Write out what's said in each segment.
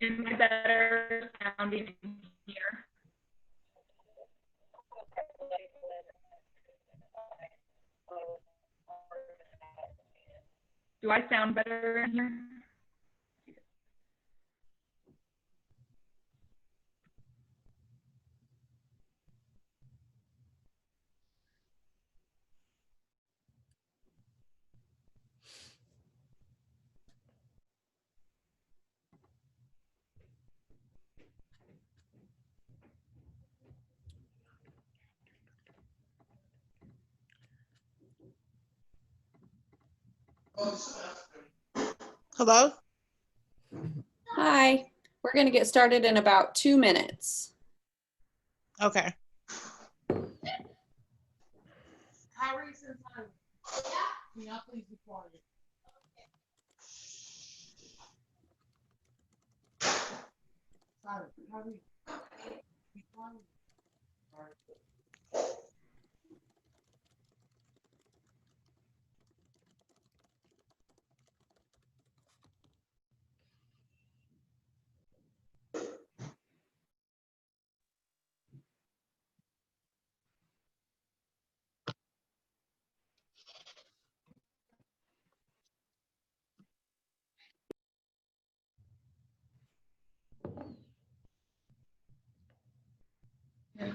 Am I better sounding in here? Do I sound better in here? Hello? Hi, we're going to get started in about 2 minutes. Okay. Yeah,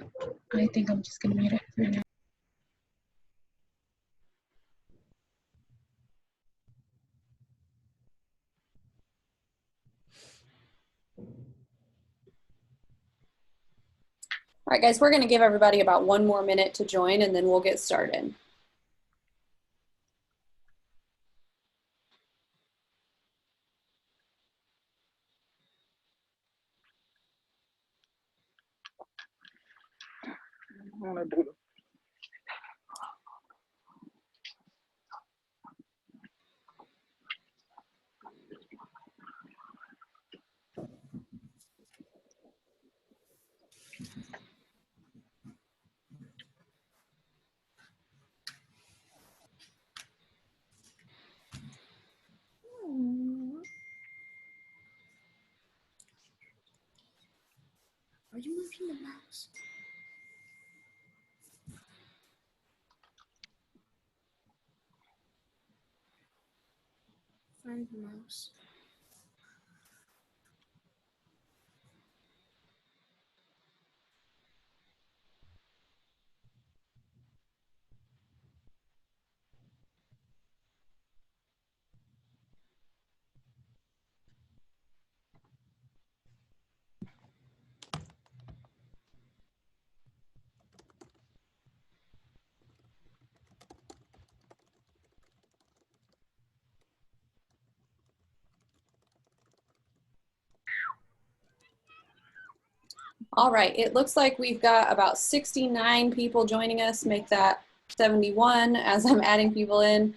I think I'm just gonna mute it for now. All right, guys, we're going to give everybody about 1 more minute to join and then we'll get started. Are you moving the mouse? Find the mouse. All right, it looks like we've got about 69 people joining us, make that 71 as I'm adding people in.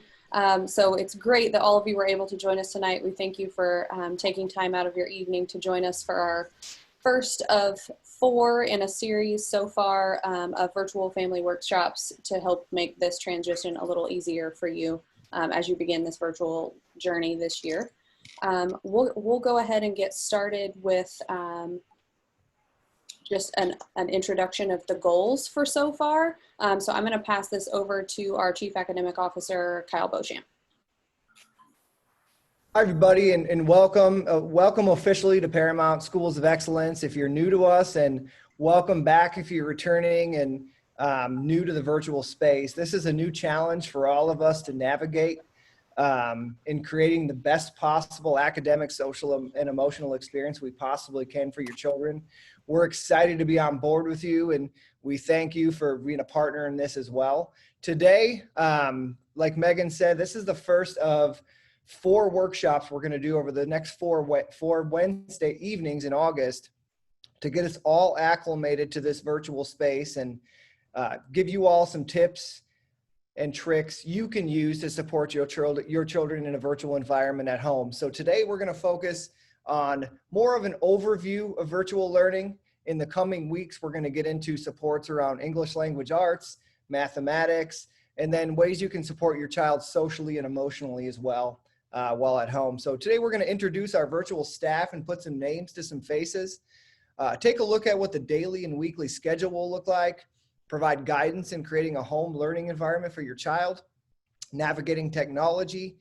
So it's great that all of you were able to join us tonight. We thank you for taking time out of your evening to join us for our first of 4 in a series so far of virtual family workshops to help make this transition a little easier for you as you begin this virtual journey this year. We'll go ahead and get started with just an introduction of the goals for so far. So I'm going to pass this over to our Chief Academic Officer, Kyle Beauchamp. Hi, everybody, and welcome. Welcome officially to Paramount Schools of Excellence if you're new to us, and welcome back if you're returning and new to the virtual space. This is a new challenge for all of us to navigate in creating the best possible academic, social, and emotional experience we possibly can for your children. We're excited to be on board with you, and we thank you for being a partner in this as well. Today, like Megan said, this is the first of 4 workshops we're going to do over the next 4 Wednesday evenings in August to get us all acclimated to this virtual space and give you all some tips and tricks you can use to support your children in a virtual environment at home. So today we're going to focus on more of an overview of virtual learning. In the coming weeks, we're going to get into supports around English language arts, mathematics, and then ways you can support your child socially and emotionally as well. while at home. So today we're going to introduce our virtual staff and put some names to some faces. Take a look at what the daily and weekly schedule will look like, provide guidance in creating a home learning environment for your child, navigating technology,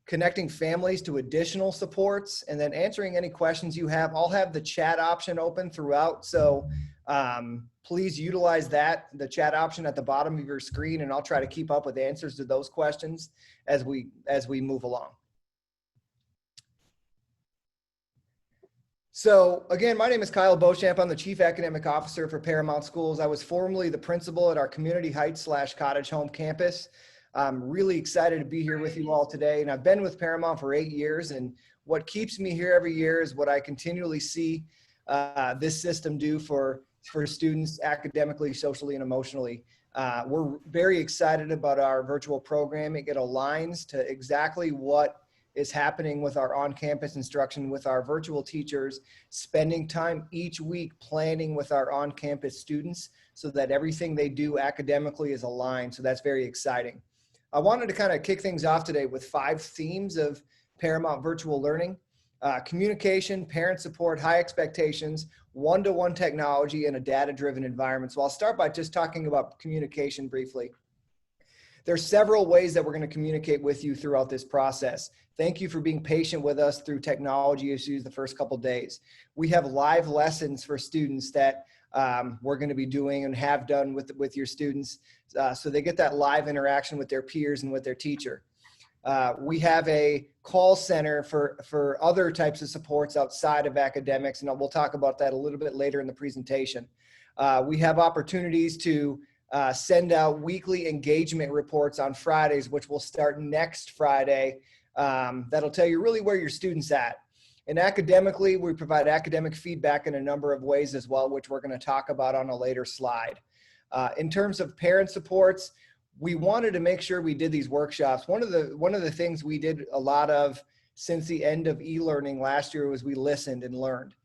connecting families to additional supports, and then answering any questions you have. I'll have the chat option open throughout, so please utilize that, the chat option at the bottom of your screen, and I'll try to keep up with answers to those questions as we move along. So again, my name is Kyle Beauchamp. I'm the Chief Academic Officer for Paramount Schools. I was formerly the principal at our Community Heights / Cottage Home campus. I'm really excited to be here with you all today. And I've been with Paramount for 8 years. And what keeps me here every year is what I continually see this system do for students academically, socially, and emotionally. We're very excited about our virtual programming. It aligns to exactly what is happening with our on-campus instruction, with our virtual teachers, spending time each week planning with our on-campus students so that everything they do academically is aligned. So that's very exciting. I wanted to kind of kick things off today with 5 themes of Paramount virtual learning: communication, parent support, high expectations, one-to-one technology, and a data-driven environment. So I'll start by just talking about communication briefly. There's several ways that we're going to communicate with you throughout this process. Thank you for being patient with us through technology issues the first couple days. We have live lessons for students that we're going to be doing and have done with your students, so they get that live interaction with their peers and with their teacher. We have a call center for other types of supports outside of academics, and we'll talk about that a little bit later in the presentation. We have opportunities to send out weekly engagement reports on Fridays, which will start next Friday. That'll tell you really where your student's at. And academically, we provide academic feedback in a number of ways as well, which we're going to talk about on a later slide. In terms of parent supports, we wanted to make sure we did these workshops. One of the things we did a lot of since the end of e-learning last year was we listened and learned.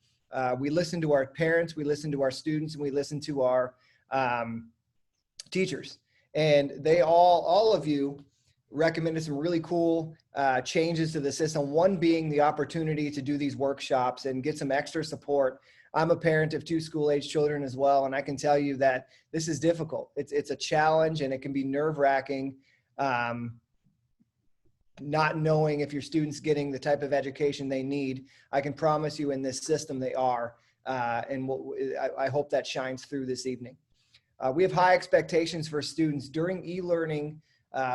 We listened to our parents, we listened to our students, and we listened to our teachers. And they all of you recommended some really cool changes to the system. One being the opportunity to do these workshops and get some extra support. I'm a parent of 2 school-age children as well, and I can tell you that this is difficult. It's a challenge, and it can be nerve-wracking not knowing if your student's getting the type of education they need. I can promise you in this system they are, and I hope that shines through this evening. We have high expectations for students. During e-learning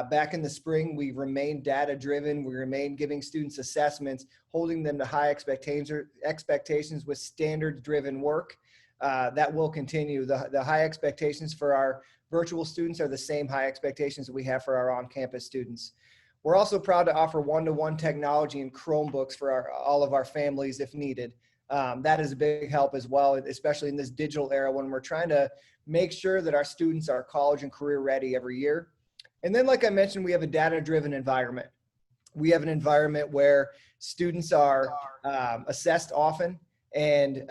back in the spring, we remained data-driven. We remained giving students assessments, holding them to high expectations with standard-driven work. That will continue. The high expectations for our virtual students are the same high expectations that we have for our on-campus students. We're also proud to offer one-to-one technology and Chromebooks for all of our families if needed. That is a big help as well, especially in this digital era when we're trying to make sure that our students are college and career ready every year. And then, like I mentioned, we have a data-driven environment. We have an environment where students are assessed often, and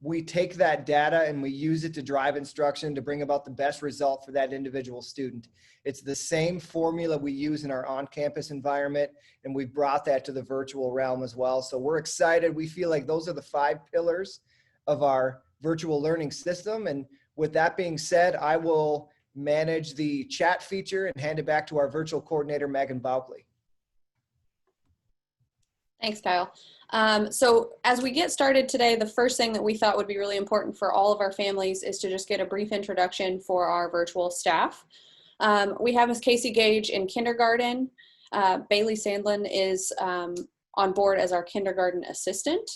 we take that data and we use it to drive instruction to bring about the best result for that individual student. It's the same formula we use in our on-campus environment, and we brought that to the virtual realm as well. So we're excited. We feel like those are the 5 pillars of our virtual learning system. And with that being said, I will manage the chat feature and hand it back to our virtual coordinator, Megan Baukley. Thanks, Kyle. So as we get started today, the first thing that we thought would be really important for all of our families is to just get a brief introduction for our virtual staff. We have Ms. Casey Gage in kindergarten. Bailey Sandlin is on board as our kindergarten assistant.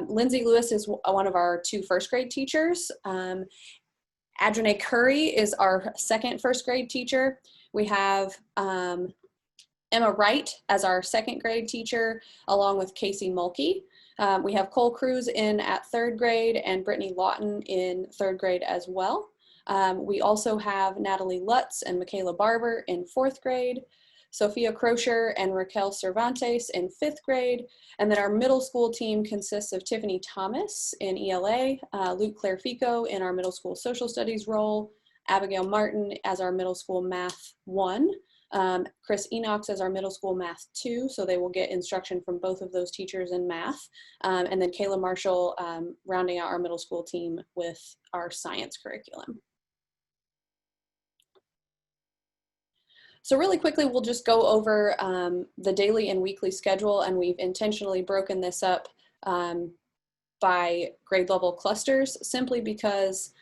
Lindsay Lewis is one of our 2 first grade teachers. Adrene Curry is our 2nd first grade teacher. We have Emma Wright as our 2nd grade teacher, along with Casey Mulkey. We have Cole Cruz in at 3rd grade and Brittany Lawton in 3rd grade as well. We also have Natalie Lutz and Michaela Barber in 4th grade, Sophia Crocher and Raquel Cervantes in 5th grade. And then our middle school team consists of Tiffany Thomas in ELA, Luke Clarefico in our middle school social studies role, Abigail Martin as our middle school math 1, Chris Enox as our middle school math 2, so they will get instruction from both of those teachers in math. And then Kayla Marshall rounding out our middle school team with our science curriculum. So really quickly, we'll just go over the daily and weekly schedule, and we've intentionally broken this up by grade level clusters, simply because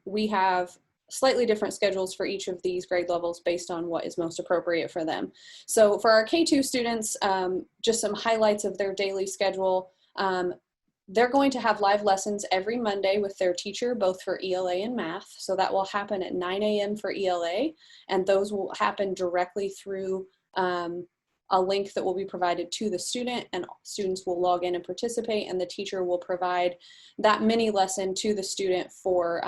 we have slightly different schedules for each of these grade levels based on what is most appropriate for them. So for our K2 students, just some highlights of their daily schedule. They're going to have live lessons every Monday with their teacher, both for ELA and math. So that will happen at 9 a.m. for ELA, and those will happen directly through a link that will be provided to the student, and students will log in and participate, and the teacher will provide that mini lesson to the student for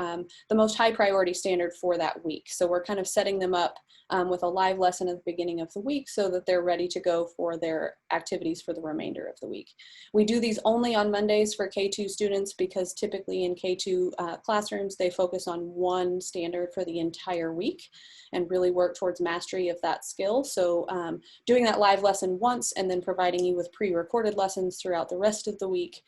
the most high priority standard for that week. So we're kind of setting them up with a live lesson at the beginning of the week so that they're ready to go for their activities for the remainder of the week. We do these only on Mondays for K2 students because typically in K2 classrooms, they focus on one standard for the entire week and really work towards mastery of that skill. So doing that live lesson once and then providing you with pre-recorded lessons throughout the rest of the week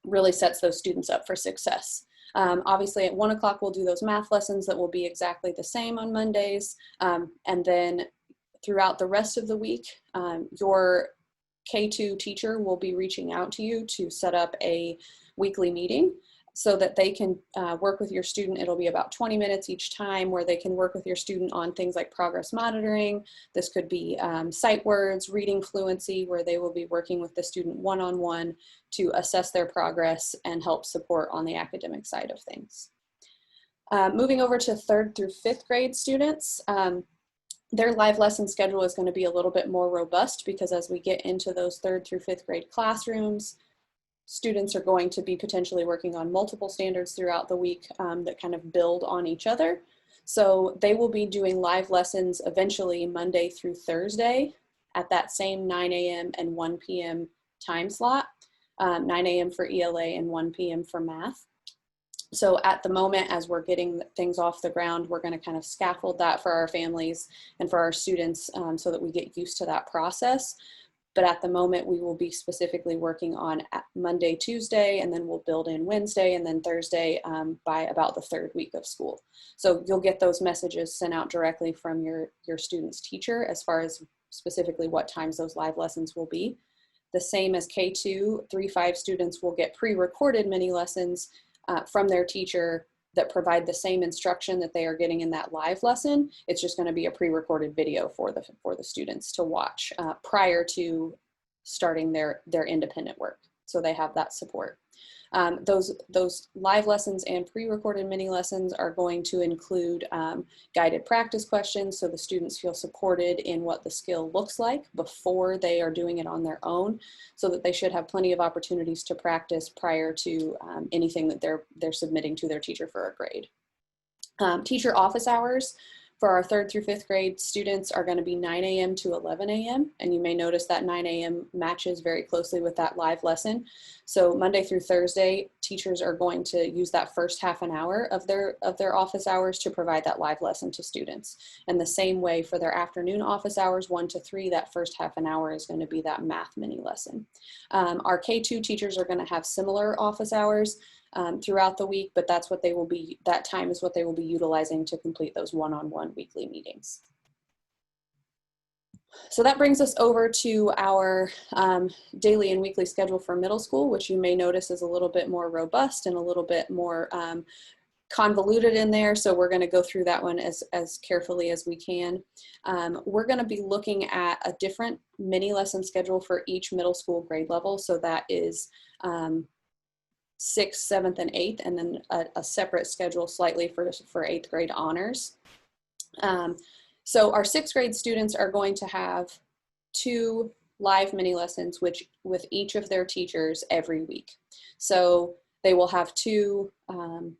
really sets those students up for success. Obviously at 1 o'clock, we'll do those math lessons that will be exactly the same on Mondays. And then throughout the rest of the week, your K2 teacher will be reaching out to you to set up a weekly meeting so that they can work with your student. It'll be about 20 minutes each time where they can work with your student on things like progress monitoring. This could be sight words, reading fluency, where they will be working with the student one-on-one to assess their progress and help support on the academic side of things. Moving over to 3rd through 5th grade students, their live lesson schedule is going to be a little bit more robust because as we get into those 3rd through 5th grade classrooms, students are going to be potentially working on multiple standards throughout the week that kind of build on each other. So they will be doing live lessons eventually Monday through Thursday at that same 9 a.m. and 1 p.m. time slot, 9 a.m. for ELA and 1 p.m. for math. So at the moment, as we're getting things off the ground, we're going to kind of scaffold that for our families and for our students so that we get used to that process. But at the moment, we will be specifically working on Monday, Tuesday, and then we'll build in Wednesday and then Thursday by about the 3rd week of school. So you'll get those messages sent out directly from your student's teacher as far as specifically what times those live lessons will be. The same as K2, 3-5 students will get pre-recorded mini lessons from their teacher that provide the same instruction that they are getting in that live lesson. It's just going to be a pre-recorded video for the students to watch prior to starting their independent work. So they have that support. Those live lessons and pre-recorded mini lessons are going to include guided practice questions so the students feel supported in what the skill looks like before they are doing it on their own, so that they should have plenty of opportunities to practice prior to anything that they're submitting to their teacher for a grade. Teacher office hours for our 3rd through 5th grade students are going to be 9 a.m. to 11 a.m. And you may notice that 9 a.m. matches very closely with that live lesson. So Monday through Thursday, teachers are going to use that first half an hour of their office hours to provide that live lesson to students. And the same way for their afternoon office hours, 1 to 3, that first half an hour is going to be that math mini lesson. Our K2 teachers are going to have similar office hours throughout the week, but that's what they will be, that time is what they will be utilizing to complete those one-on-one weekly meetings. So that brings us over to our daily and weekly schedule for middle school, which you may notice is a little bit more robust and a little bit more convoluted in there. So we're going to go through that one as carefully as we can. We're going to be looking at a different mini lesson schedule for each middle school grade level. So that is 6th, 7th, and 8th, and then a separate schedule slightly for 8th grade honors. So our 6th grade students are going to have 2 live mini lessons with each of their teachers every week. So they will have 2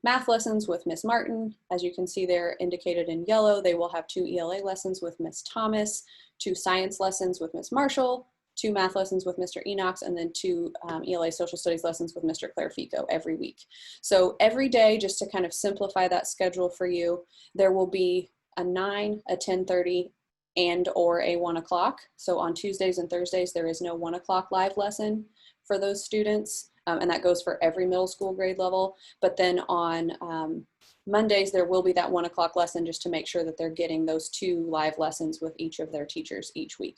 math lessons with Miss Martin. As you can see there indicated in yellow, they will have 2 ELA lessons with Miss Thomas, 2 science lessons with Miss Marshall, 2 math lessons with Mr. Enox, and then 2 ELA social studies lessons with Mr. Clarefico every week. So every day, just to kind of simplify that schedule for you, there will be a 9, a 10:30, and or a 1 o'clock. So on Tuesdays and Thursdays, there is no 1 o'clock live lesson for those students. And that goes for every middle school grade level. But then on Mondays, there will be that 1 o'clock lesson just to make sure that they're getting those 2 live lessons with each of their teachers each week.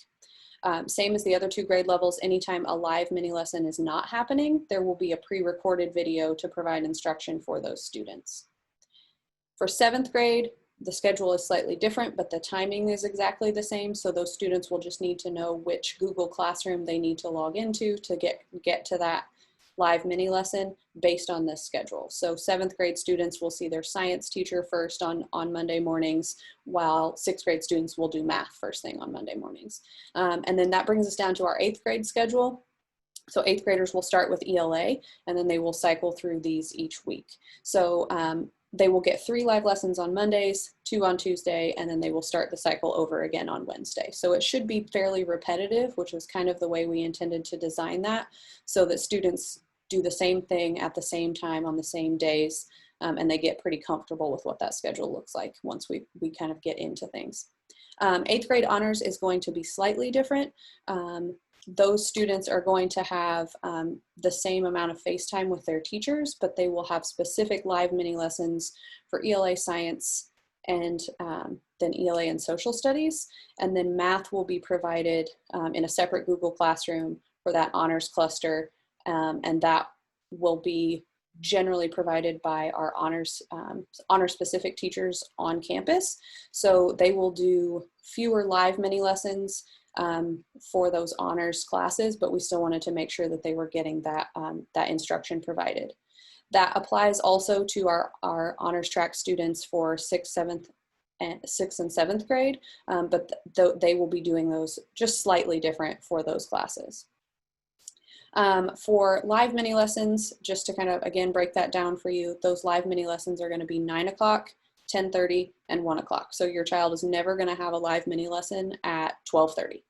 Same as the other 2 grade levels, anytime a live mini lesson is not happening, there will be a pre-recorded video to provide instruction for those students. For 7th grade, the schedule is slightly different, but the timing is exactly the same. So those students will just need to know which Google Classroom they need to log into to get to that live mini lesson based on this schedule. So 7th grade students will see their science teacher first on Monday mornings, while 6th grade students will do math first thing on Monday mornings. And then that brings us down to our 8th grade schedule. So 8th graders will start with ELA, and then they will cycle through these each week. So they will get 3 live lessons on Mondays, 2 on Tuesday, and then they will start the cycle over again on Wednesday. So it should be fairly repetitive, which was kind of the way we intended to design that, so that students do the same thing at the same time on the same days, and they get pretty comfortable with what that schedule looks like once we kind of get into things. 8th grade honors is going to be slightly different. Those students are going to have the same amount of face time with their teachers, but they will have specific live mini lessons for ELA science and then ELA and social studies. And then math will be provided in a separate Google Classroom for that honors cluster. And that will be generally provided by our honors specific teachers on campus. So they will do fewer live mini lessons for those honors classes, but we still wanted to make sure that they were getting that, that instruction provided. That applies also to our honors track students for 6th and 7th grade, but they will be doing those just slightly different for those classes. For live mini lessons, just to kind of, again, break that down for you, those live mini lessons are going to be 9 o'clock, 10:30, and 1 o'clock. So your child is never going to have a live mini lesson at 12:30.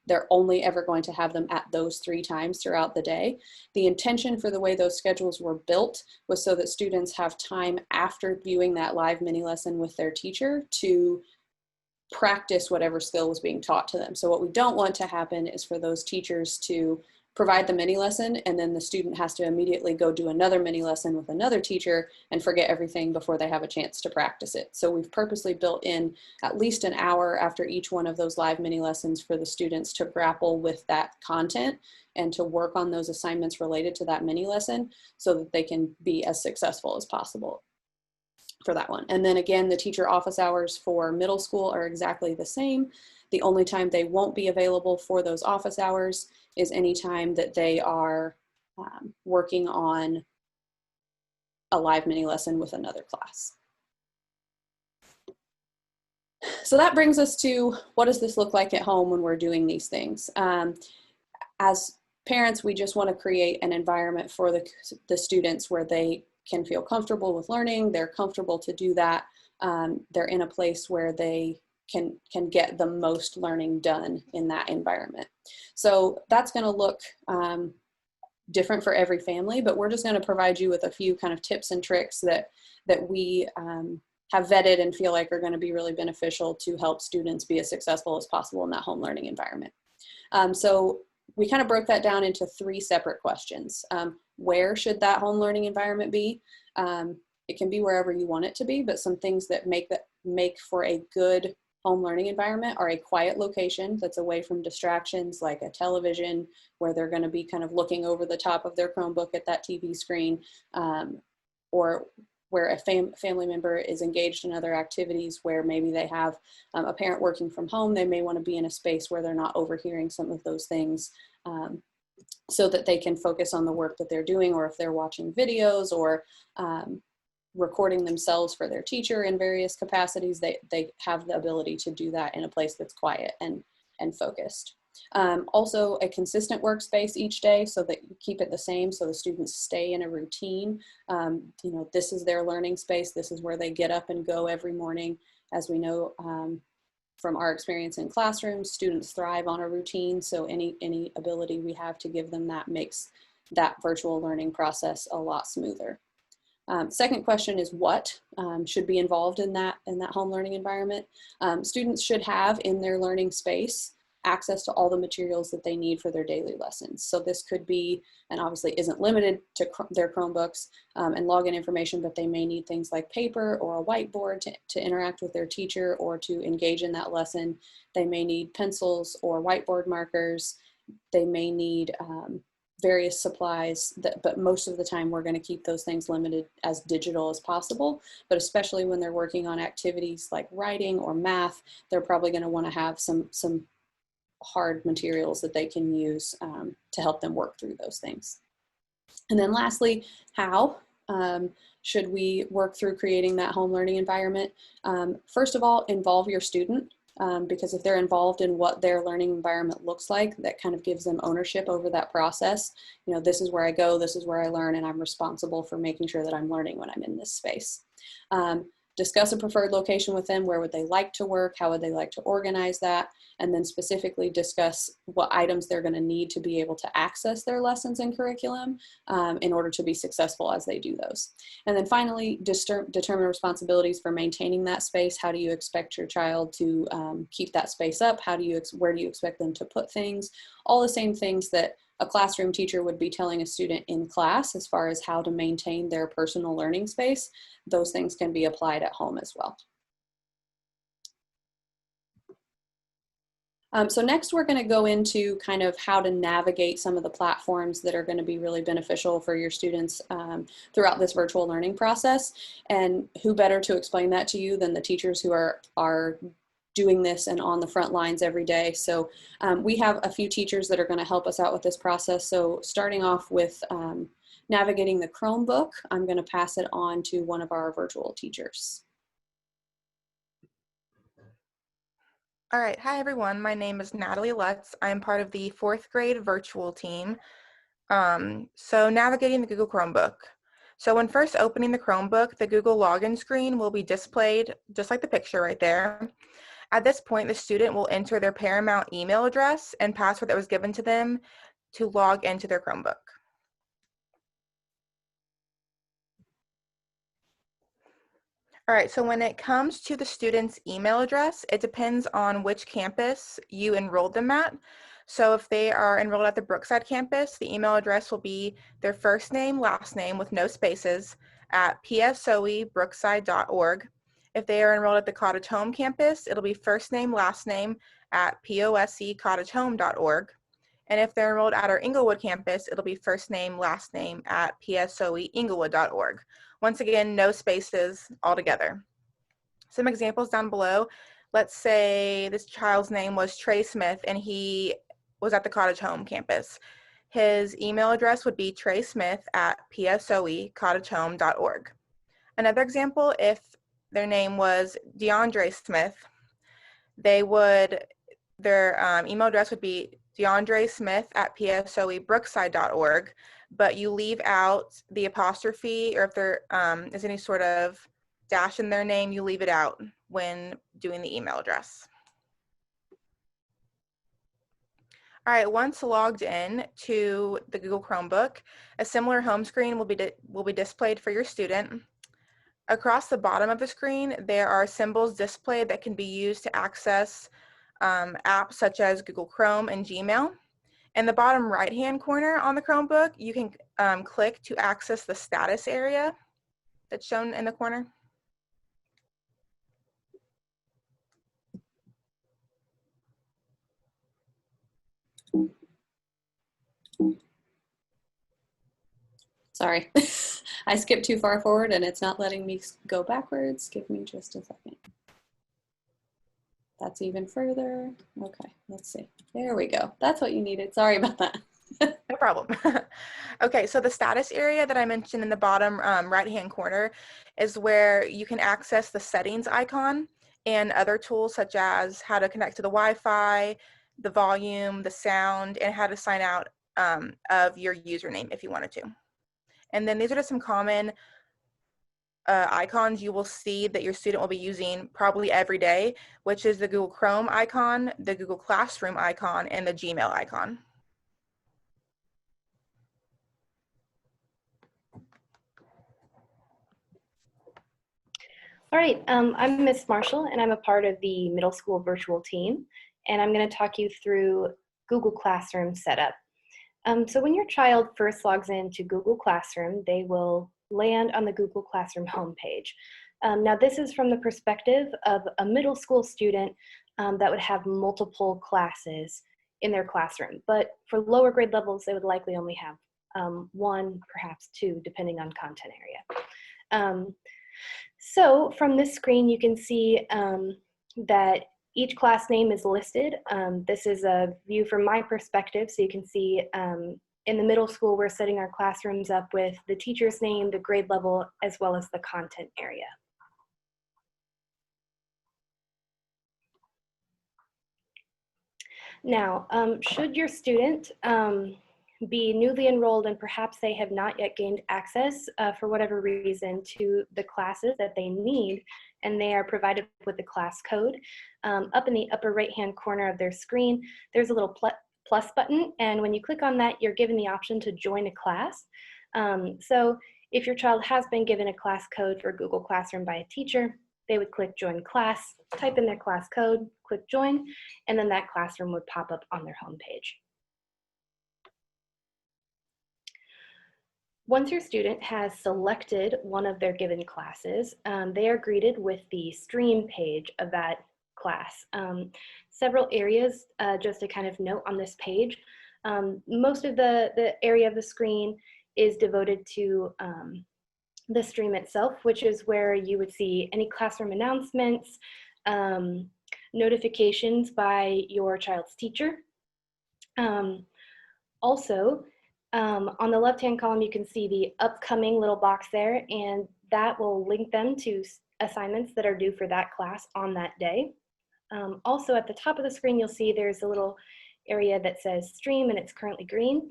They're only ever going to have them at those 3 times throughout the day. The intention for the way those schedules were built was so that students have time after viewing that live mini lesson with their teacher to practice whatever skill was being taught to them. So what we don't want to happen is for those teachers to provide the mini lesson and then the student has to immediately go do another mini lesson with another teacher and forget everything before they have a chance to practice it. So we've purposely built in at least an hour after each one of those live mini lessons for the students to grapple with that content and to work on those assignments related to that mini lesson so that they can be as successful as possible for that one. And then again, the teacher office hours for middle school are exactly the same. The only time they won't be available for those office hours is any time that they are working on a live mini lesson with another class. So that brings us to, what does this look like at home when we're doing these things? As parents, we just want to create an environment for the students where they can feel comfortable with learning, they're comfortable to do that, they're in a place where they can get the most learning done in that environment. So that's going to look different for every family, but we're just going to provide you with a few kind of tips and tricks that we have vetted and feel like are going to be really beneficial to help students be as successful as possible in that home learning environment. So we kind of broke that down into 3 separate questions. Where should that home learning environment be? It can be wherever you want it to be, but some things that make for a good home learning environment are a quiet location that's away from distractions like a television where they're going to be kind of looking over the top of their Chromebook at that TV screen, or where a family member is engaged in other activities where maybe they have a parent working from home. They may want to be in a space where they're not overhearing some of those things, so that they can focus on the work that they're doing, or if they're watching videos or recording themselves for their teacher in various capacities, they have the ability to do that in a place that's quiet and focused. Also a consistent workspace each day so that you keep it the same so the students stay in a routine. You know, this is their learning space. This is where they get up and go every morning. As we know from our experience in classrooms, students thrive on a routine. So any ability we have to give them that makes that virtual learning process a lot smoother. Second question is what should be involved in that home learning environment. Students should have in their learning space access to all the materials that they need for their daily lessons. So this could be, and obviously isn't limited to their Chromebooks and login information, but they may need things like paper or a whiteboard to interact with their teacher or to engage in that lesson. They may need pencils or whiteboard markers. They may need various supplies, but most of the time we're going to keep those things limited as digital as possible. But especially when they're working on activities like writing or math, they're probably going to want to have some hard materials that they can use to help them work through those things. And then lastly, how should we work through creating that home learning environment? First of all, involve your student. Because if they're involved in what their learning environment looks like, that kind of gives them ownership over that process. You know, this is where I go, this is where I learn, and I'm responsible for making sure that I'm learning when I'm in this space. Discuss a preferred location with them. Where would they like to work? How would they like to organize that? And then specifically discuss what items they're going to need to be able to access their lessons and curriculum in order to be successful as they do those. And then finally, determine responsibilities for maintaining that space. How do you expect your child to keep that space up? Where do you expect them to put things? All the same things that a classroom teacher would be telling a student in class as far as how to maintain their personal learning space. Those things can be applied at home as well. So next we're going to go into kind of how to navigate some of the platforms that are going to be really beneficial for your students throughout this virtual learning process. And who better to explain that to you than the teachers who are doing this and on the front lines every day. So we have a few teachers that are going to help us out with this process. So starting off with navigating the Chromebook, I'm going to pass it on to one of our virtual teachers. All right, hi everyone. My name is Natalie Lutz. I'm part of the 4th grade virtual team. So navigating the Google Chromebook. So when first opening the Chromebook, the Google login screen will be displayed just like the picture right there. At this point, the student will enter their Paramount email address and password that was given to them to log into their Chromebook. All right, so when it comes to the student's email address, it depends on which campus you enrolled them at. So if they are enrolled at the Brookside campus, the email address will be their first name, last name with no spaces at psoebrookside.org. If they are enrolled at the Cottage Home campus, it'll be first name, last name at posecottagehome.org. And if they're enrolled at our Inglewood campus, it'll be first name, last name at psoeinglewood.org. Once again, no spaces altogether. Some examples down below. Let's say this child's name was Trey Smith and he was at the Cottage Home campus. His email address would be traysmith@psoecottagehome.org. Another example, if their name was DeAndre Smith, their email address would be deandresmith@psoebrookside.org, but you leave out the apostrophe, or if there is any sort of dash in their name, you leave it out when doing the email address. All right, once logged in to the Google Chromebook, a similar home screen will be displayed for your student. Across the bottom of the screen, there are symbols displayed that can be used to access apps such as Google Chrome and Gmail. In the bottom right-hand corner on the Chromebook, you can click to access the status area that's shown in the corner. Sorry, I skipped too far forward and it's not letting me go backwards. Give me just a second. That's even further. Okay, let's see. There we go. That's what you needed. Sorry about that. No problem. Okay, so the status area that I mentioned in the bottom right-hand corner is where you can access the settings icon and other tools such as how to connect to the Wi-Fi, the volume, the sound, and how to sign out of your username if you wanted to. And then these are just some common icons you will see that your student will be using probably every day, which is the Google Chrome icon, the Google Classroom icon, and the Gmail icon. All right, I'm Miss Marshall, and I'm a part of the middle school virtual team, and I'm going to talk you through Google Classroom setup. So when your child first logs into Google Classroom, they will land on the Google Classroom homepage. Now this is from the perspective of a middle school student that would have multiple classes in their classroom, but for lower grade levels, they would likely only have one, perhaps two, depending on content area. So from this screen, you can see that each class name is listed. This is a view from my perspective, so you can see in the middle school, we're setting our classrooms up with the teacher's name, the grade level, as well as the content area. Now, should your student be newly enrolled and perhaps they have not yet gained access for whatever reason to the classes that they need, and they are provided with the class code, up in the upper right-hand corner of their screen, there's a little plus button, and when you click on that, you're given the option to join a class. So if your child has been given a class code for Google Classroom by a teacher, they would click join class, type in their class code, click join, and then that classroom would pop up on their homepage. Once your student has selected one of their given classes, they are greeted with the stream page of that class. Several areas just to kind of note on this page. Most of the area of the screen is devoted to the stream itself, which is where you would see any classroom announcements, notifications by your child's teacher. Also, on the left-hand column, you can see the upcoming little box there, and that will link them to assignments that are due for that class on that day. Also, at the top of the screen, you'll see there's a little area that says stream, and it's currently green.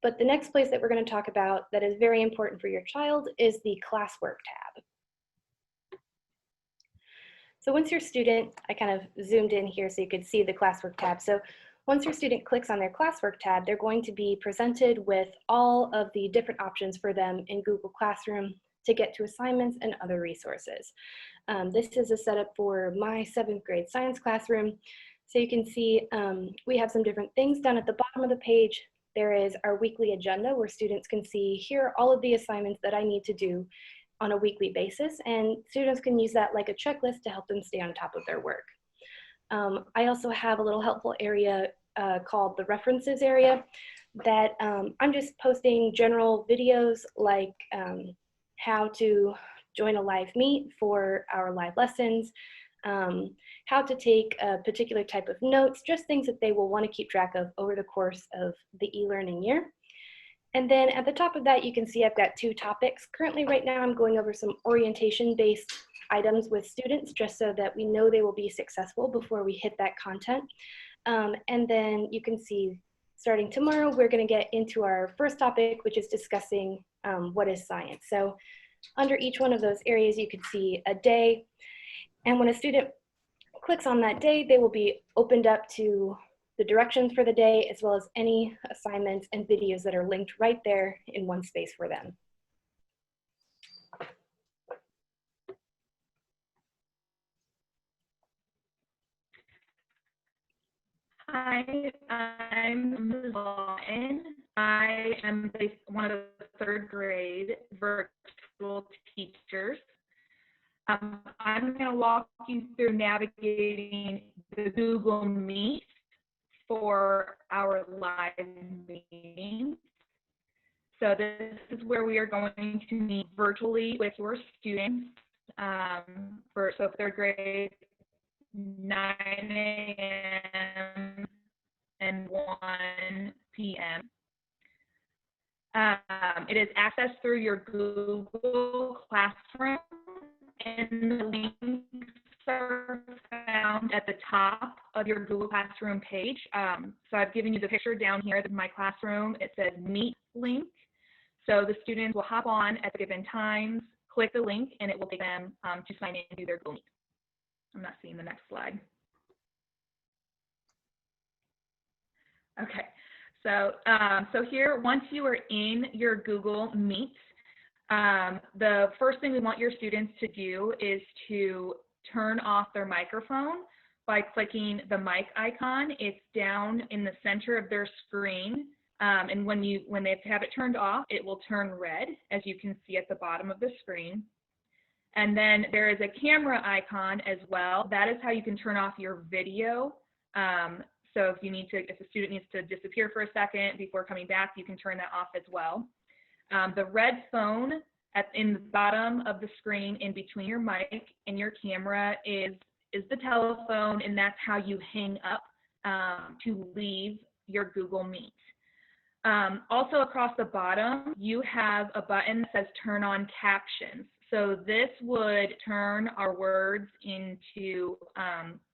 But the next place that we're going to talk about that is very important for your child is the Classwork tab. So once your student, I kind of zoomed in here so you could see the Classwork tab. So once your student clicks on their Classwork tab, they're going to be presented with all of the different options for them in Google Classroom to get to assignments and other resources. This is a setup for my 7th grade science classroom. So you can see we have some different things down at the bottom of the page. There is our weekly agenda where students can see here are all of the assignments that I need to do on a weekly basis, and students can use that like a checklist to help them stay on top of their work. I also have a little helpful area called the references area that I'm just posting general videos like how to join a live meet for our live lessons, how to take a particular type of notes, just things that they will want to keep track of over the course of the e-learning year. And then at the top of that, you can see I've got 2 topics. Currently, right now, I'm going over some orientation-based items with students just so that we know they will be successful before we hit that content. And then you can see starting tomorrow, we're going to get into our first topic, which is discussing what is science. So under each one of those areas, you can see a day. And when a student clicks on that day, they will be opened up to the directions for the day, as well as any assignments and videos that are linked right there in one space for them. Hi, I'm Ms. Lawton. I am one of the 3rd grade virtual teachers. I'm going to walk you through navigating the Google Meet for our live meeting. So this is where we are going to meet virtually with your students for 3rd grade, 9 a.m. and 1 p.m. It is accessed through your Google Classroom, and the links are found at the top of your Google Classroom page. So I've given you the picture down here of my classroom. It says Meet link. So the students will hop on at the given times, click the link, and it will take them to sign in to their Google Meet. I'm not seeing the next slide. Okay, so here, once you are in your Google Meet, The first thing we want your students to do is to turn off their microphone by clicking the mic icon. It's down in the center of their screen. And when they have it turned off, it will turn red, as you can see at the bottom of the screen. And then there is a camera icon as well. That is how you can turn off your video. So if a student needs to disappear for a second before coming back, you can turn that off as well. The red phone in the bottom of the screen in between your mic and your camera is the telephone, and that's how you hang up to leave your Google Meet. Also across the bottom, you have a button that says turn on captions. So this would turn our words into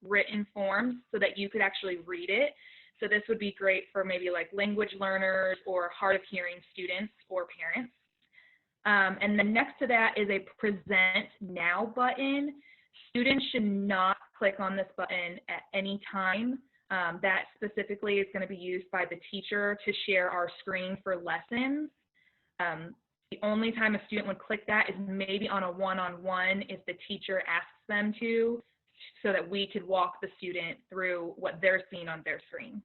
written forms so that you could actually read it. So this would be great for maybe like language learners or hard of hearing students or parents. And then next to that is a present now button. Students should not click on this button at any time. That specifically is going to be used by the teacher to share our screen for lessons. The only time a student would click that is maybe on a one-on-one if the teacher asks them to, so that we could walk the student through what they're seeing on their screen.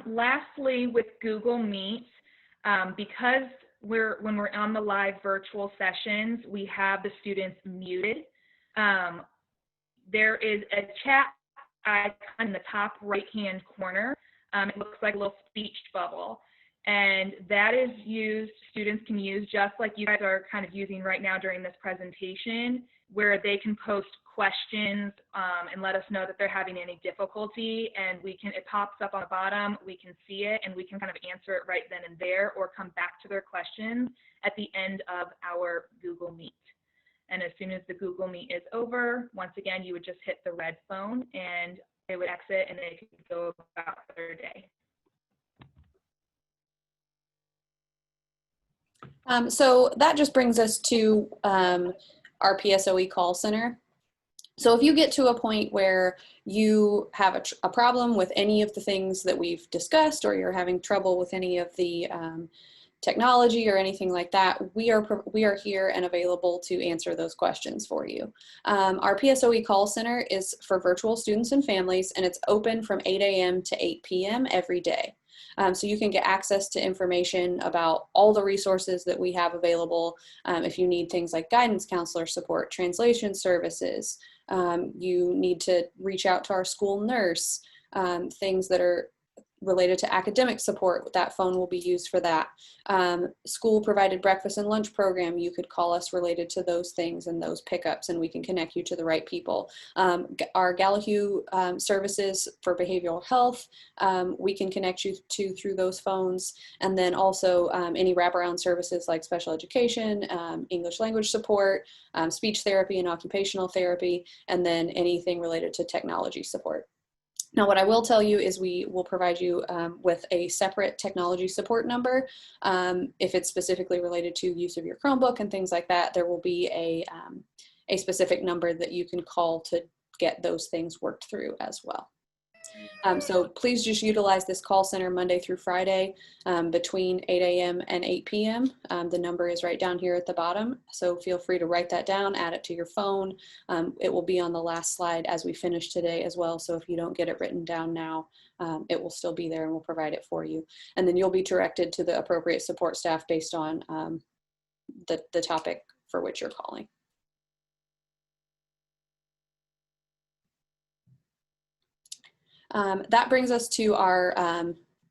Lastly, with Google Meet, because when we're on the live virtual sessions, we have the students muted. There is a chat icon in the top right-hand corner. It looks like a little speech bubble. And that is students can use just like you guys are kind of using right now during this presentation, where they can post questions and let us know that they're having any difficulty, and it pops up on the bottom, we can see it, and we can kind of answer it right then and there, or come back to their questions at the end of our Google Meet. And as soon as the Google Meet is over, once again, you would just hit the red phone and they would exit and they could go about their day. So that just brings us to our PSOE call center. So if you get to a point where you have a problem with any of the things that we've discussed, or you're having trouble with any of the technology or anything like that, we are here and available to answer those questions for you. Our PSOE call center is for virtual students and families, and it's open from 8 a.m. to 8 p.m. every day. So you can get access to information about all the resources that we have available. If you need things like guidance counselor support, translation services, you need to reach out to our school nurse, things that are related to academic support, that phone will be used for that. School provided breakfast and lunch program, you could call us related to those things and those pickups, and we can connect you to the right people. Our Gallahue services for behavioral health, we can connect you to through those phones. And then also any wraparound services like special education, English language support, speech therapy and occupational therapy, and then anything related to technology support. Now, what I will tell you is we will provide you with a separate technology support number. If it's specifically related to use of your Chromebook and things like that, there will be a specific number that you can call to get those things worked through as well. So please just utilize this call center Monday through Friday between 8 a.m. and 8 p.m. The number is right down here at the bottom, so feel free to write that down, add it to your phone. It will be on the last slide as we finish today as well, so if you don't get it written down now, it will still be there and we'll provide it for you. And then you'll be directed to the appropriate support staff based on the topic for which you're calling. That brings us to our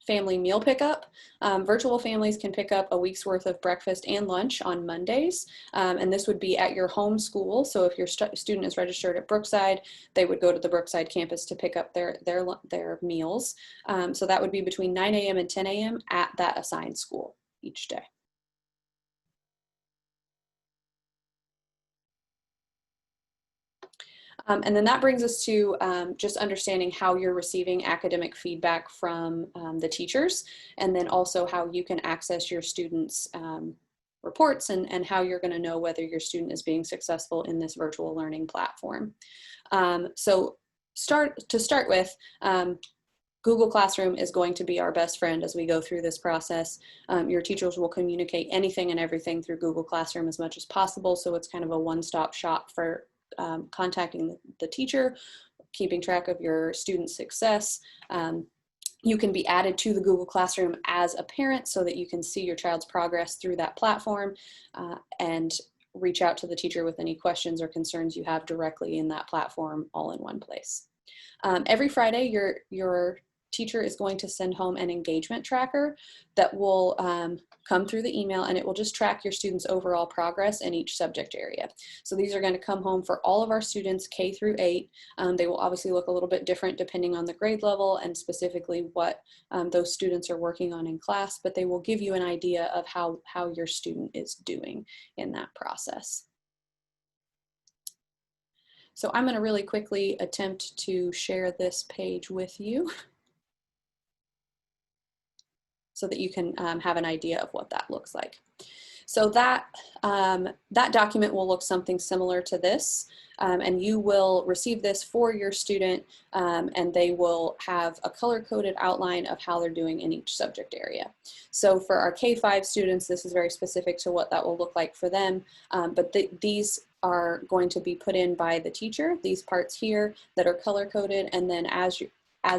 family meal pickup. Virtual families can pick up a week's worth of breakfast and lunch on Mondays, and this would be at your home school. So if your student is registered at Brookside, they would go to the Brookside campus to pick up their meals. So that would be between 9 a.m. and 10 a.m. at that assigned school each day. And then that brings us to just understanding how you're receiving academic feedback from the teachers, and then also how you can access your students' reports and how you're going to know whether your student is being successful in this virtual learning platform. So to start with, Google Classroom is going to be our best friend as we go through this process. Your teachers will communicate anything and everything through Google Classroom as much as possible, so it's kind of a one-stop shop for contacting the teacher, keeping track of your student success. You can be added to the Google Classroom as a parent so that you can see your child's progress through that platform and reach out to the teacher with any questions or concerns you have directly in that platform, all in one place. Every Friday, your teacher is going to send home an engagement tracker that will come through the email, and it will just track your students' overall progress in each subject area. So these are going to come home for all of our students K through 8. They will obviously look a little bit different depending on the grade level and specifically what those students are working on in class, but they will give you an idea of how your student is doing in that process. So I'm going to really quickly attempt to share this page with you so that you can have an idea of what that looks like. So that document will look something similar to this, and you will receive this for your student, and they will have a color-coded outline of how they're doing in each subject area. So for our K-5 students, this is very specific to what that will look like for them, but these are going to be put in by the teacher, these parts here that are color-coded, and then as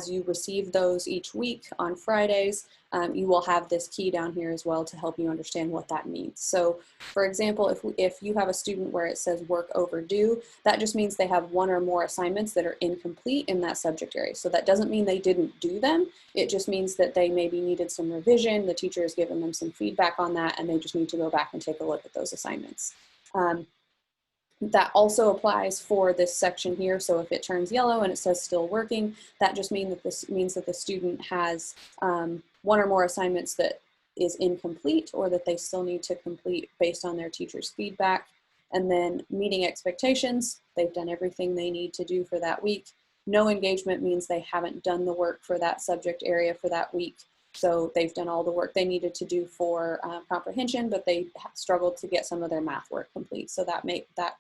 you receive those each week on Fridays, you will have this key down here as well to help you understand what that means. So for example, if you have a student where it says work overdue, that just means they have one or more assignments that are incomplete in that subject area. So that doesn't mean they didn't do them. It just means that they maybe needed some revision. The teacher has given them some feedback on that, and they just need to go back and take a look at those assignments. That also applies for this section here. So if it turns yellow and it says still working, that just means that the student has one or more assignments that is incomplete or that they still need to complete based on their teacher's feedback. And then meeting expectations, they've done everything they need to do for that week. No engagement means they haven't done the work for that subject area for that week. So they've done all the work they needed to do for comprehension, but they struggled to get some of their math work complete. So that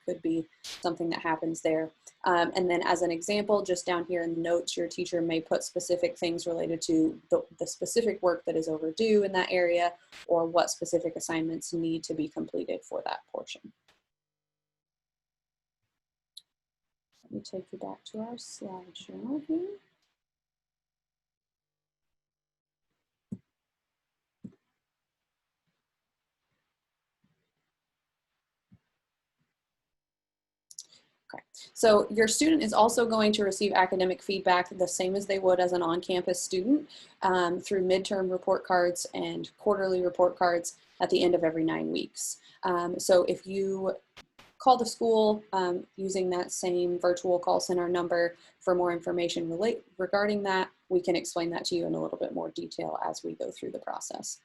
could be something that happens there. And then as an example, just down here in the notes, your teacher may put specific things related to the specific work that is overdue in that area, or what specific assignments need to be completed for that portion. Let me take you back to our slideshow here. Okay. So your student is also going to receive academic feedback the same as they would as an on-campus student through midterm report cards and quarterly report cards at the end of every 9 weeks. So if you call the school using that same virtual call center number for more information regarding that, we can explain that to you in a little bit more detail as we go through the process.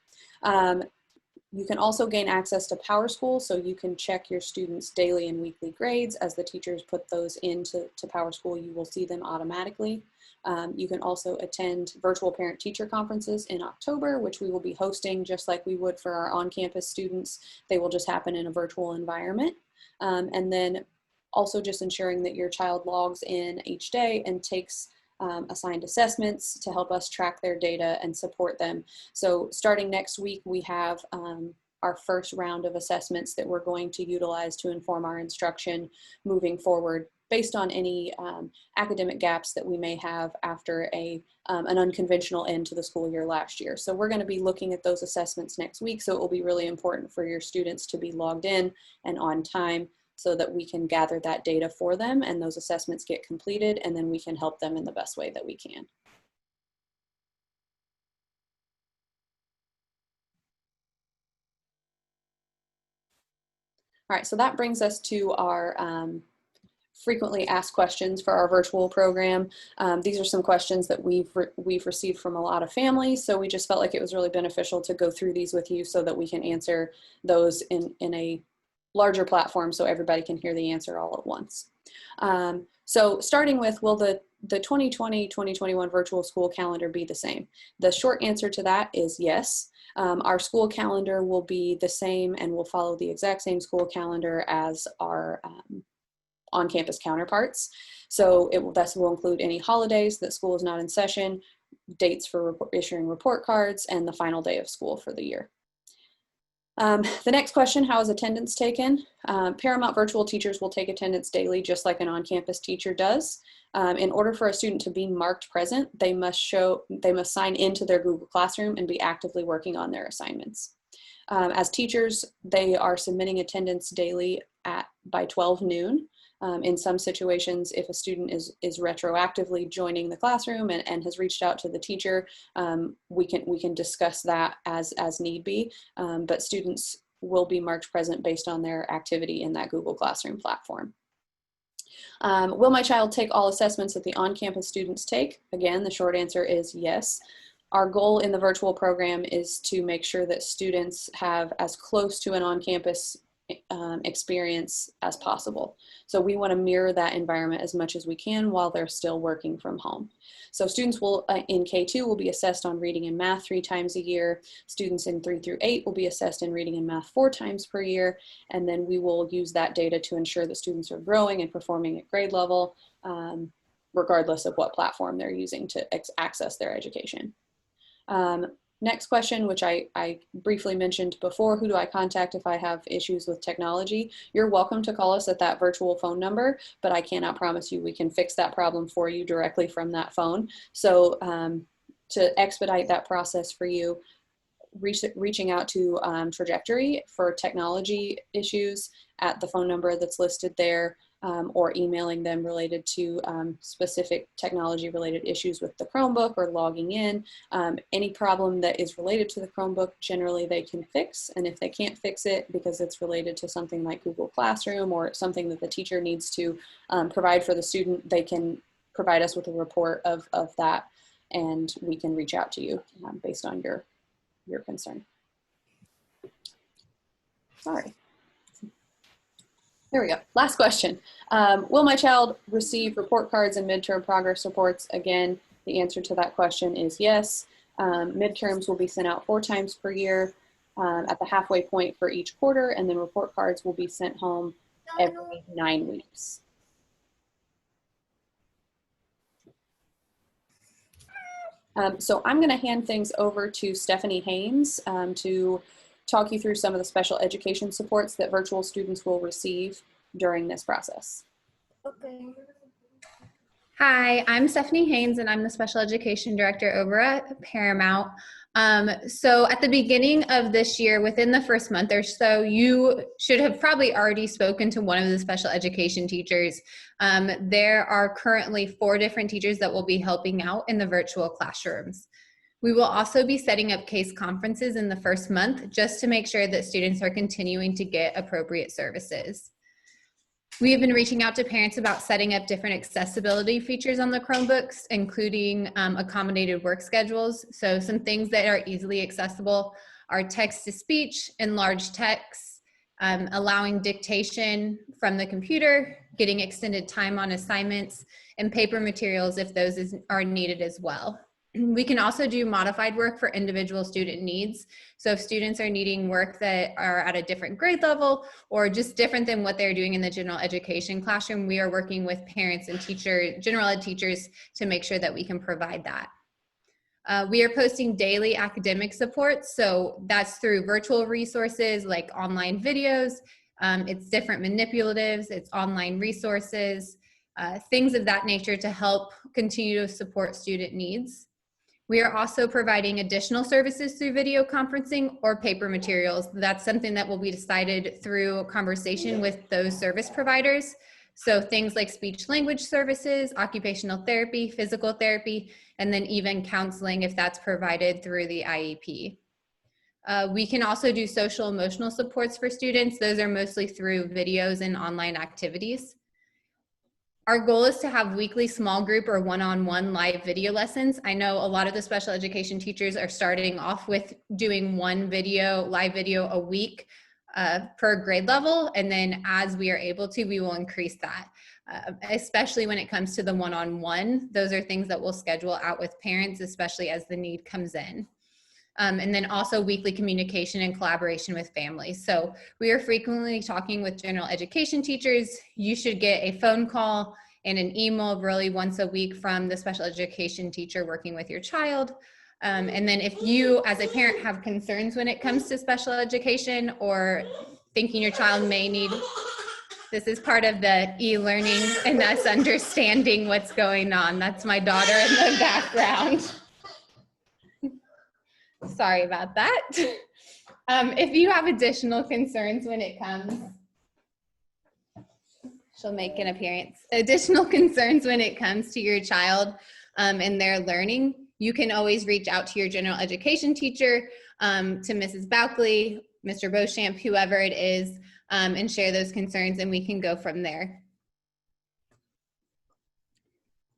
You can also gain access to PowerSchool, so you can check your students' daily and weekly grades. As the teachers put those into PowerSchool, you will see them automatically. You can also attend virtual parent-teacher conferences in October, which we will be hosting just like we would for our on-campus students. They will just happen in a virtual environment. And then also just ensuring that your child logs in each day and takes assigned assessments to help us track their data and support them. So starting next week, we have our first round of assessments that we're going to utilize to inform our instruction moving forward based on any academic gaps that we may have after an unconventional end to the school year last year. So we're going to be looking at those assessments next week, so it will be really important for your students to be logged in and on time so that we can gather that data for them and those assessments get completed, and then we can help them in the best way that we can. All right, so that brings us to our frequently asked questions for our virtual program. These are some questions that we've received from a lot of families, so we just felt like it was really beneficial to go through these with you so that we can answer those in a larger platform so everybody can hear the answer all at once. So starting with, will the 2020-2021 virtual school calendar be the same? The short answer to that is yes. Our school calendar will be the same and will follow the exact same school calendar as our on-campus counterparts. So this will include any holidays that school is not in session, dates for issuing report cards, and the final day of school for the year. The next question, how is attendance taken? Paramount virtual teachers will take attendance daily just like an on-campus teacher does. In order for a student to be marked present, they must sign into their Google Classroom and be actively working on their assignments. As teachers, they are submitting attendance daily by 12 noon. In some situations, if a student is retroactively joining the classroom and has reached out to the teacher, we can discuss that as need be, but students will be marked present based on their activity in that Google Classroom platform. Will my child take all assessments that the on-campus students take? Again, the short answer is yes. Our goal in the virtual program is to make sure that students have as close to an on-campus experience as possible. So we want to mirror that environment as much as we can while they're still working from home. So students will, in K2, will be assessed on reading and math 3 times a year. Students in 3 through 8 will be assessed in reading and math 4 times per year. And then we will use that data to ensure that students are growing and performing at grade level, regardless of what platform they're using to access their education. Next question, which I briefly mentioned before, who do I contact if I have issues with technology? You're welcome to call us at that virtual phone number, but I cannot promise you we can fix that problem for you directly from that phone. So to expedite that process for you, reaching out to Trajectory for technology issues at the phone number that's listed there, or emailing them related to specific technology related issues with the Chromebook or logging in. Any problem that is related to the Chromebook, generally they can fix. And if they can't fix it because it's related to something like Google Classroom or something that the teacher needs to provide for the student, they can provide us with a report of that, and we can reach out to you based on your concern. Sorry. Here we go. Last question. Will my child receive report cards and midterm progress reports? Again, the answer to that question is yes. Midterms will be sent out 4 times per year at the halfway point for each quarter, and then report cards will be sent home every 9 weeks. So I'm going to hand things over to Stephanie Haynes to talk you through some of the special education supports that virtual students will receive during this process. Okay. Hi, I'm Stephanie Haynes, and I'm the Special Education Director over at Paramount. So at the beginning of this year, within the first month or so, you should have probably already spoken to one of the special education teachers. There are currently 4 different teachers that will be helping out in the virtual classrooms. We will also be setting up case conferences in the first month just to make sure that students are continuing to get appropriate services. We have been reaching out to parents about setting up different accessibility features on the Chromebooks, including accommodated work schedules. So some things that are easily accessible are text-to-speech, enlarged text, allowing dictation from the computer, getting extended time on assignments, and paper materials if those are needed as well. We can also do modified work for individual student needs. So if students are needing work that are at a different grade level or just different than what they're doing in the general education classroom, we are working with parents and general ed teachers to make sure that we can provide that. We are posting daily academic support. So that's through virtual resources like online videos. It's different manipulatives, it's online resources, things of that nature to help continue to support student needs. We are also providing additional services through video conferencing or paper materials. That's something that will be decided through conversation with those service providers. So things like speech language services, occupational therapy, physical therapy, and then even counseling if that's provided through the IEP. We can also do social emotional supports for students. Those are mostly through videos and online activities. Our goal is to have weekly small group or one-on-one live video lessons. I know a lot of the special education teachers are starting off with doing one live video a week per grade level. And then as we are able to, we will increase that, especially when it comes to the one-on-one. Those are things that we'll schedule out with parents, especially as the need comes in. And then also weekly communication and collaboration with families. So we are frequently talking with general education teachers. You should get a phone call and an email really once a week from the special education teacher working with your child. And then if you as a parent have concerns when it comes to special education or thinking your child may need, this is part of the e-learning and us understanding what's going on. That's my daughter in the background. Sorry about that. If you have additional concerns when it comes, she'll make an appearance. Additional concerns when it comes to your child and their learning, you can always reach out to your general education teacher, to Mrs. Boukley, Mr. Beauchamp, whoever it is, and share those concerns, and we can go from there.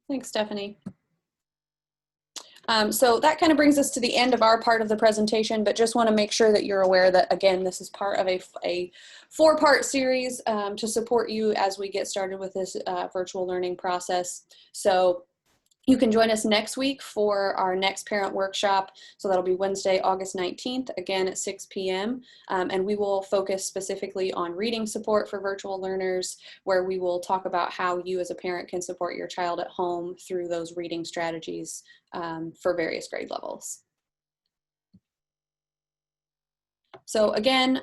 Thanks, Stephanie. So that kind of brings us to the end of our part of the presentation, but just want to make sure that you're aware that, again, this is part of a 4-part series to support you as we get started with this virtual learning process. So you can join us next week for our next parent workshop. So that'll be Wednesday, August 19th, again at 6 p.m. And we will focus specifically on reading support for virtual learners, where we will talk about how you as a parent can support your child at home through those reading strategies for various grade levels. So again,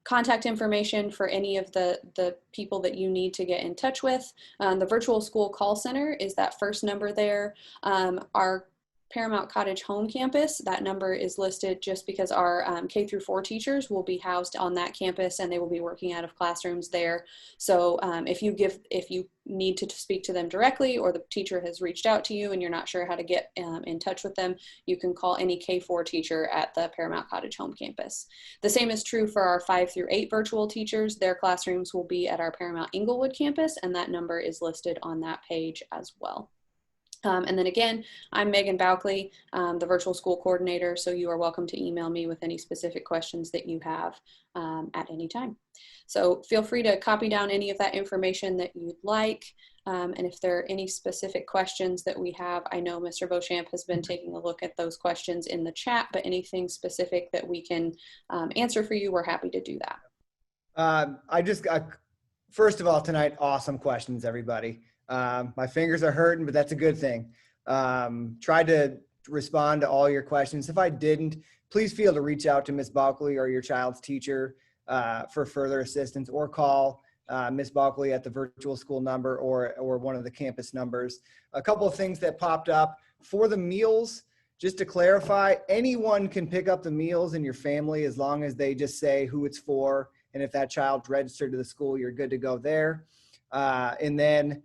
contact information for any of the people that you need to get in touch with. The virtual school call center is that first number there. Our Paramount Cottage home campus, that number is listed just because our K through 4 teachers will be housed on that campus and they will be working out of classrooms there. So if you need to speak to them directly, or the teacher has reached out to you and you're not sure how to get in touch with them, you can call any K4 teacher at the Paramount Cottage home campus. The same is true for our 5 through 8 virtual teachers. Their classrooms will be at our Paramount Inglewood campus, and that number is listed on that page as well. And then again, I'm Megan Boukley, the virtual school coordinator, so you are welcome to email me with any specific questions that you have at any time. So feel free to copy down any of that information that you'd like. And if there are any specific questions that we have, I know Mr. Beauchamp has been taking a look at those questions in the chat, but anything specific that we can answer for you, we're happy to do that. First of all, tonight, awesome questions, everybody. My fingers are hurting, but that's a good thing. Tried to respond to all your questions. If I didn't, please feel to reach out to Ms. Boukley or your child's teacher for further assistance, or call Ms. Boukley at the virtual school number or one of the campus numbers. A couple of things that popped up for the meals. Just to clarify, anyone can pick up the meals in your family as long as they just say who it's for. And if that child's registered to the school, you're good to go there. And then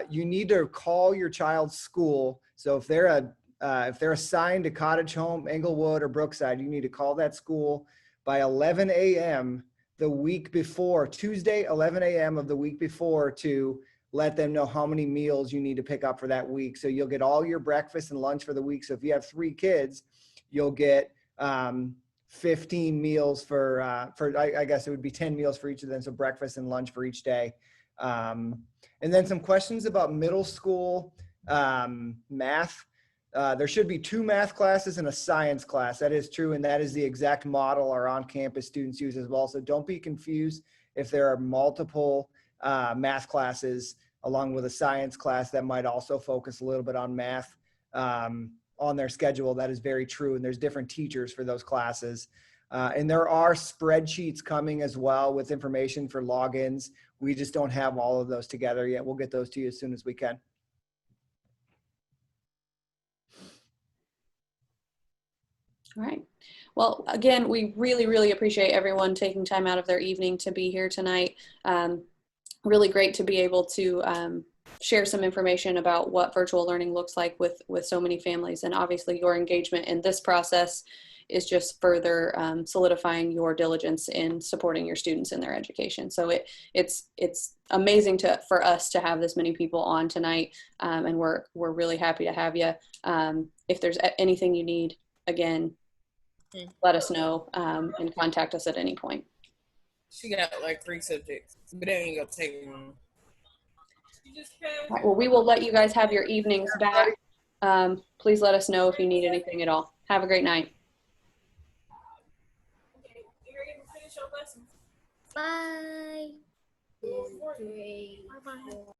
you need to call your child's school. So if they're assigned to Cottage Home, Englewood, or Brookside, you need to call that school by 11 a.m. the week before, Tuesday, 11 a.m. of the week before, to let them know how many meals you need to pick up for that week. So you'll get all your breakfast and lunch for the week. So if you have 3 kids, you'll get 15 meals for I guess it would be 10 meals for each of them. So breakfast and lunch for each day. And then some questions about middle school math. There should be 2 math classes and a science class. That is true, and that is the exact model our on-campus students use as well. So don't be confused if there are multiple math classes along with a science class that might also focus a little bit on math on their schedule. That is very true, and there's different teachers for those classes. And there are spreadsheets coming as well with information for logins. We just don't have all of those together yet. We'll get those to you as soon as we can. All right. Well, again, we really, really appreciate everyone taking time out of their evening to be here tonight. Really great to be able to share some information about what virtual learning looks like with so many families. And obviously your engagement in this process is just further solidifying your diligence in supporting your students in their education. So it's amazing for us to have this many people on tonight, and we're really happy to have you. If there's anything you need, again, let us know and contact us at any point. She got like 3 subjects, but they ain't gonna take one. All right, well, we will let you guys have your evenings back. Please let us know if you need anything at all. Have a great night. Bye. 2, 3, 4.